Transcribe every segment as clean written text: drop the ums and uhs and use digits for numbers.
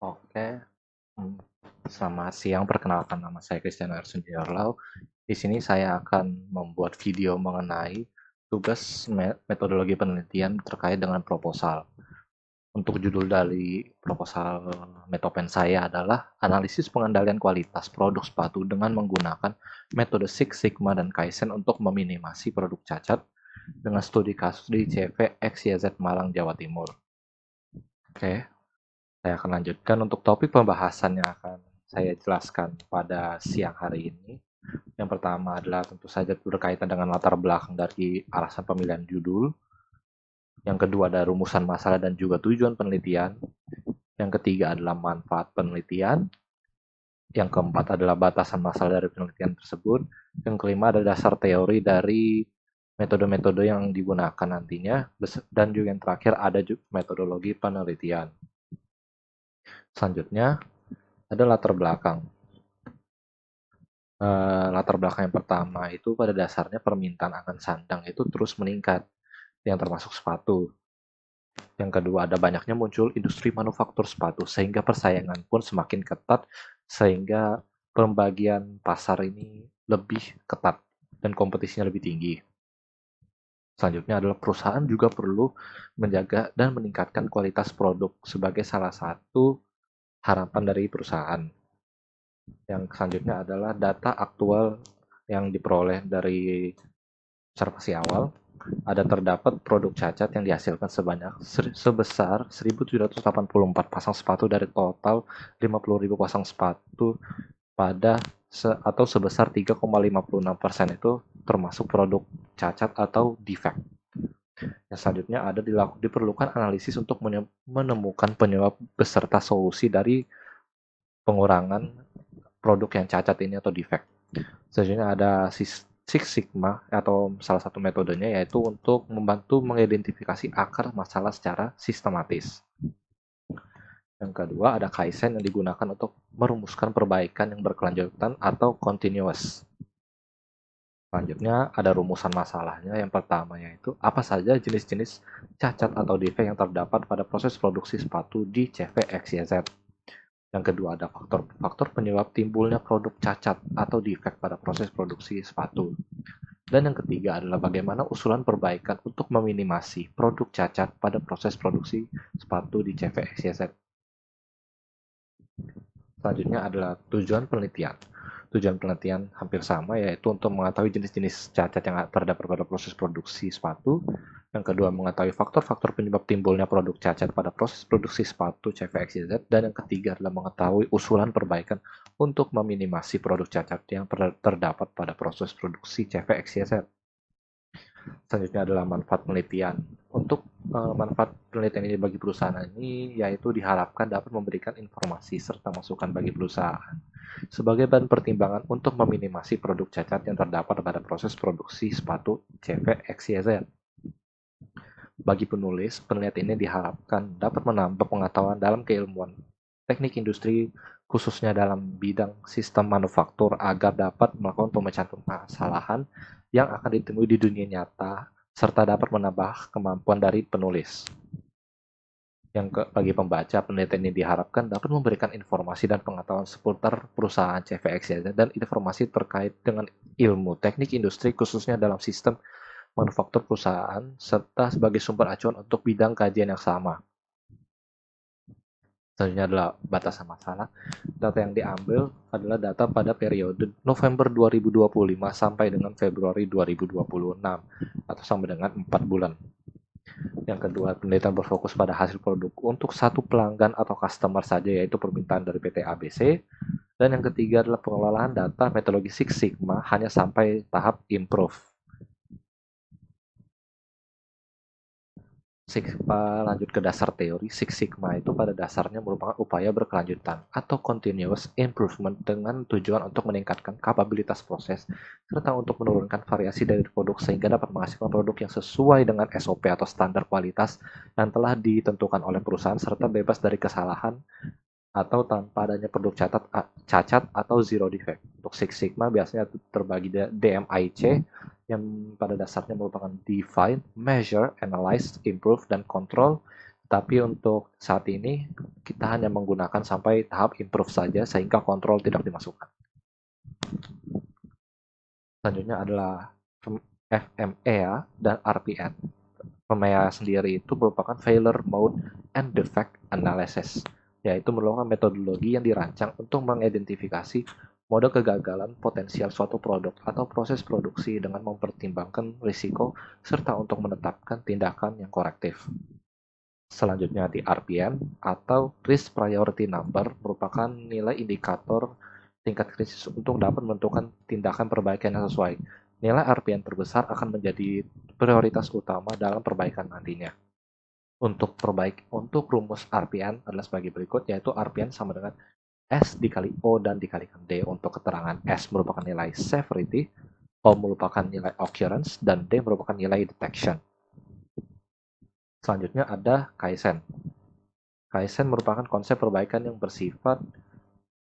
Oke, mmm, selamat siang. Perkenalkan, nama saya Christian Erson Lau. Di sini saya akan membuat video mengenai tugas metodologi penelitian terkait dengan proposal. Untuk judul dari proposal Metopen saya adalah analisis pengendalian kualitas produk sepatu dengan menggunakan metode Six Sigma dan Kaizen untuk meminimasi produk cacat dengan studi kasus di CV XYZ Malang, Jawa Timur. Oke. Saya akan lanjutkan untuk topik pembahasan yang akan saya jelaskan pada siang hari ini. Yang pertama adalah tentu saja berkaitan dengan latar belakang dari alasan pemilihan judul. Yang kedua ada rumusan masalah dan juga tujuan penelitian. Yang ketiga adalah manfaat penelitian. Yang keempat adalah batasan masalah dari penelitian tersebut. Yang kelima ada dasar teori dari metode-metode yang digunakan nantinya. Dan juga yang terakhir ada metodologi penelitian. Selanjutnya ada latar belakang. Latar belakang yang pertama itu pada dasarnya permintaan akan sandang itu terus meningkat, yang termasuk sepatu. Yang kedua ada banyaknya muncul industri manufaktur sepatu sehingga persaingan pun semakin ketat sehingga pembagian pasar ini lebih ketat dan kompetisinya lebih tinggi. Selanjutnya adalah perusahaan juga perlu menjaga dan meningkatkan kualitas produk sebagai salah satu harapan dari perusahaan. Yang selanjutnya adalah data aktual yang diperoleh dari observasi awal. Ada terdapat produk cacat yang dihasilkan sebesar 1.784 pasang sepatu dari total 50.000 pasang sepatu pada atau sebesar 3,56% itu termasuk produk cacat atau defect. Yang selanjutnya ada diperlukan analisis untuk menemukan penyebab beserta solusi dari pengurangan produk yang cacat ini atau defect. Selanjutnya ada Six Sigma atau salah satu metodenya yaitu untuk membantu mengidentifikasi akar masalah secara sistematis. Yang kedua ada Kaizen yang digunakan untuk merumuskan perbaikan yang berkelanjutan atau continuous. Selanjutnya ada rumusan masalahnya. Yang pertama yaitu apa saja jenis-jenis cacat atau defect yang terdapat pada proses produksi sepatu di CV XYZ. Yang kedua ada faktor-faktor penyebab timbulnya produk cacat atau defect pada proses produksi sepatu. Dan yang ketiga adalah bagaimana usulan perbaikan untuk meminimasi produk cacat pada proses produksi sepatu di CV XYZ. Selanjutnya adalah tujuan penelitian. Tujuan penelitian hampir sama, yaitu untuk mengetahui jenis-jenis cacat yang terdapat pada proses produksi sepatu. Yang kedua, mengetahui faktor-faktor penyebab timbulnya produk cacat pada proses produksi sepatu CVXYZ. Dan yang ketiga adalah mengetahui usulan perbaikan untuk meminimasi produk cacat yang terdapat pada proses produksi CVXYZ. Selanjutnya adalah manfaat penelitian. Untuk manfaat penelitian ini bagi perusahaan ini, yaitu diharapkan dapat memberikan informasi serta masukan bagi perusahaan sebagai bahan pertimbangan untuk meminimasi produk cacat yang terdapat pada proses produksi sepatu CVXYZ. Bagi penulis, penelitian ini diharapkan dapat menambah pengetahuan dalam keilmuan teknik industri, khususnya dalam bidang sistem manufaktur agar dapat melakukan pemecahan permasalahan yang akan ditemui di dunia nyata, serta dapat menambah kemampuan dari penulis. Bagi pembaca, penelitian ini diharapkan dapat memberikan informasi dan pengetahuan seputar perusahaan CVXYZ dan informasi terkait dengan ilmu teknik industri khususnya dalam sistem manufaktur perusahaan serta sebagai sumber acuan untuk bidang kajian yang sama. Selanjutnya adalah batasan masalah. Data yang diambil adalah data pada periode November 2025 sampai dengan Februari 2026 atau sampai dengan 4 bulan. Yang kedua, penelitian berfokus pada hasil produk untuk satu pelanggan atau customer saja, yaitu permintaan dari PT ABC. Dan yang ketiga adalah pengelolaan data metodologi Six Sigma hanya sampai tahap improve. Lanjut ke dasar teori, Six Sigma itu pada dasarnya merupakan upaya berkelanjutan atau continuous improvement dengan tujuan untuk meningkatkan kapabilitas proses serta untuk menurunkan variasi dari produk sehingga dapat menghasilkan produk yang sesuai dengan SOP atau standar kualitas yang telah ditentukan oleh perusahaan serta bebas dari kesalahan atau tanpa adanya produk cacat atau zero defect. Untuk Six Sigma biasanya terbagi DMIC yang pada dasarnya merupakan define, measure, analyze, improve, dan control. Tapi untuk saat ini kita hanya menggunakan sampai tahap improve saja sehingga kontrol tidak dimasukkan. Selanjutnya adalah FMEA dan RPN. FMEA sendiri itu merupakan Failure Mode and Defect Analysis, yaitu merupakan metodologi yang dirancang untuk mengidentifikasi mode kegagalan potensial suatu produk atau proses produksi dengan mempertimbangkan risiko serta untuk menetapkan tindakan yang korektif. Selanjutnya di RPN atau Risk Priority Number merupakan nilai indikator tingkat krisis untuk dapat menentukan tindakan perbaikan yang sesuai. Nilai RPN terbesar akan menjadi prioritas utama dalam perbaikan nantinya. Untuk rumus RPN adalah sebagai berikut, yaitu RPN sama dengan S dikali O dan dikalikan D. Untuk keterangan S merupakan nilai severity, O merupakan nilai occurrence, dan D merupakan nilai detection. Selanjutnya ada Kaizen. Kaizen merupakan konsep perbaikan yang bersifat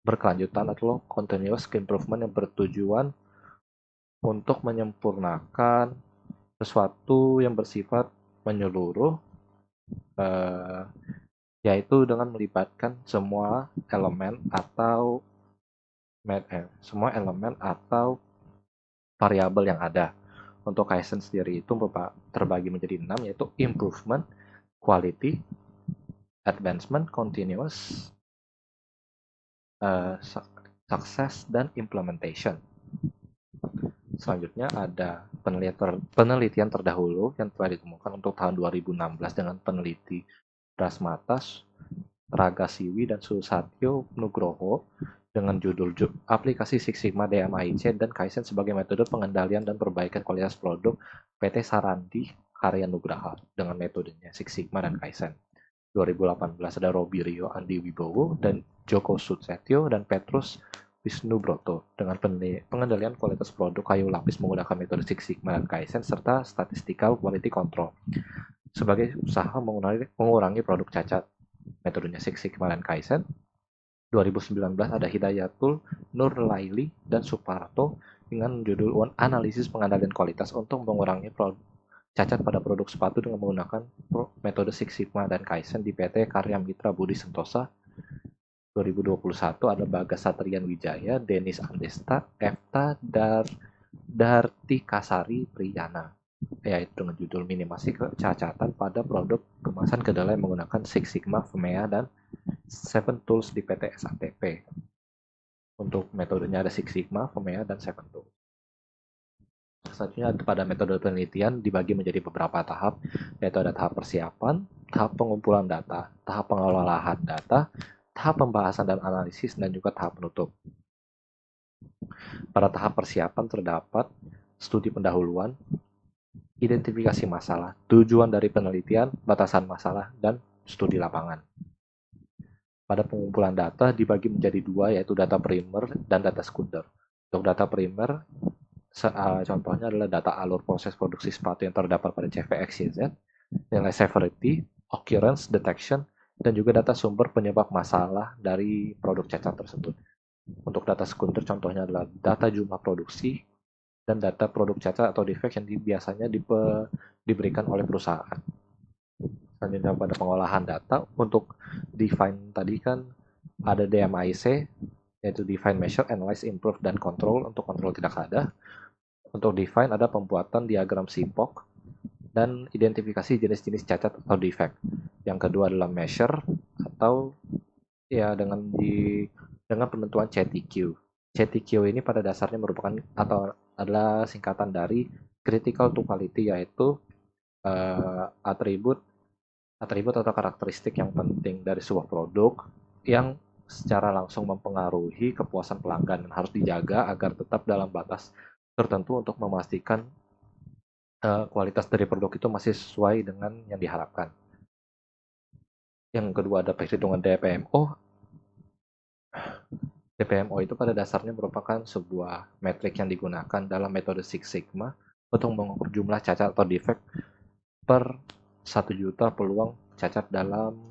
berkelanjutan atau continuous improvement yang bertujuan untuk menyempurnakan sesuatu yang bersifat menyeluruh, yaitu dengan melibatkan semua elemen atau variabel yang ada. Untuk Kaizen sendiri itu terbagi menjadi 6, yaitu improvement, quality, advancement, continuous, success, dan implementation. Selanjutnya ada penelitian terdahulu yang telah ditemukan untuk tahun 2016 dengan peneliti Rasmatas, Ragasiwi, dan Susatyo Nugroho dengan judul Aplikasi Six Sigma DMAIC dan Kaizen sebagai metode pengendalian dan perbaikan kualitas produk PT Sarandi Karya Nugraha dengan metodenya Six Sigma dan Kaizen. 2018 ada Robi Rio Andi Wibowo dan Joko Sutsetyo dan Petrus Wisnu Broto dengan pengendalian kualitas produk kayu lapis menggunakan metode Six Sigma dan Kaizen serta statistical quality control sebagai usaha mengurangi produk cacat. Metodenya Six Sigma dan Kaizen. 2019 ada Hidayatul Nur Laili dan Suparto dengan judul Analisis Pengendalian Kualitas untuk mengurangi cacat pada produk sepatu dengan menggunakan metode Six Sigma dan Kaizen di PT Karya Mitra Budi Sentosa. 2021 ada Bagas Satrian Wijaya, Denis Andesta, Efta Darti Kasari Priyana, yaitu dengan judul Minimasi Kecacatan pada Produk Kemasan Kedelai menggunakan Six Sigma, FMEA, dan Seven Tools di PT SATP. Untuk metodenya ada Six Sigma, FMEA, dan Seven Tools. Selanjutnya pada metode penelitian dibagi menjadi beberapa tahap, yaitu ada tahap persiapan, tahap pengumpulan data, tahap pengolahan data, tahap pembahasan dan analisis, dan juga tahap penutup. Pada tahap persiapan terdapat studi pendahuluan, identifikasi masalah, tujuan dari penelitian, batasan masalah, dan studi lapangan. Pada pengumpulan data dibagi menjadi dua, yaitu data primer dan data sekunder. Untuk data primer, contohnya adalah data alur proses produksi sepatu yang terdapat pada CVXYZ, nilai severity, occurrence, detection, dan juga data sumber penyebab masalah dari produk cacat tersebut. Untuk data sekunder contohnya adalah data jumlah produksi dan data produk cacat atau defect yang biasanya diberikan oleh perusahaan. Selanjutnya pada pengolahan data, untuk define tadi kan ada DMAIC, yaitu define, measure, analyze, improve, dan control. Untuk control tidak ada. Untuk define ada pembuatan diagram SIPOC dan identifikasi jenis-jenis cacat atau defect. Yang kedua adalah measure atau ya dengan penentuan CTQ. CTQ ini pada dasarnya merupakan atau adalah singkatan dari critical to quality, yaitu atribut atau karakteristik yang penting dari sebuah produk yang secara langsung mempengaruhi kepuasan pelanggan dan harus dijaga agar tetap dalam batas tertentu untuk memastikan kualitas dari produk itu masih sesuai dengan yang diharapkan. Yang kedua ada perhitungan DPMO. DPMO itu pada dasarnya merupakan sebuah metrik yang digunakan dalam metode Six Sigma untuk mengukur jumlah cacat atau defect per 1 juta peluang cacat dalam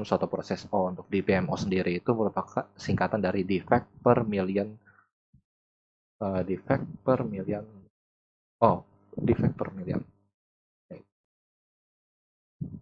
suatu proses. Untuk DPMO sendiri itu merupakan singkatan dari defect per million. Defect per million.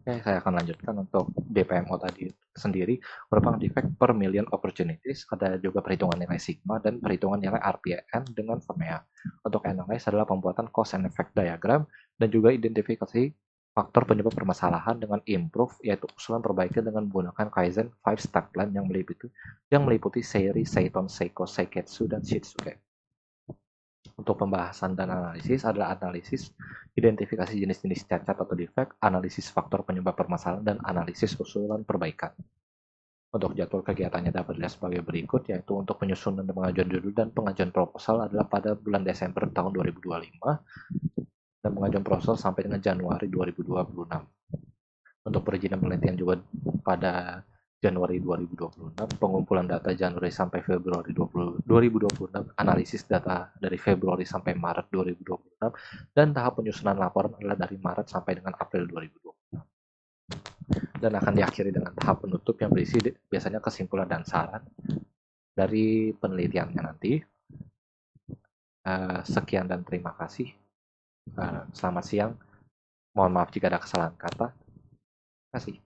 Oke, saya akan lanjutkan untuk DPMO tadi sendiri merupakan defect per million opportunities, ada juga perhitungan nilai sigma dan perhitungan nilai RPN dengan FMEA. Untuk analyze adalah pembuatan cause and effect diagram dan juga identifikasi faktor penyebab permasalahan dengan improve, yaitu usulan perbaikan dengan menggunakan Kaizen 5 step plan yang meliputi Seiri, Seiton, Seiko, Seiketsu, dan Shitsuke. Untuk pembahasan dan analisis adalah analisis identifikasi jenis-jenis cacat atau defect, analisis faktor penyebab permasalahan, dan analisis usulan perbaikan. Untuk jadwal kegiatannya dapat dilihat sebagai berikut, yaitu untuk penyusunan dan pengajuan judul dan pengajuan proposal adalah pada bulan Desember tahun 2025 dan pengajuan proposal sampai dengan Januari 2026. Untuk perizinan penelitian juga pada Januari 2026, pengumpulan data Januari sampai Februari 2026, analisis data dari Februari sampai Maret 2026, dan tahap penyusunan laporan adalah dari Maret sampai dengan April 2026. Dan akan diakhiri dengan tahap penutup yang berisi biasanya kesimpulan dan saran dari penelitiannya nanti. Sekian dan terima kasih. Selamat siang. Mohon maaf jika ada kesalahan kata. Terima kasih.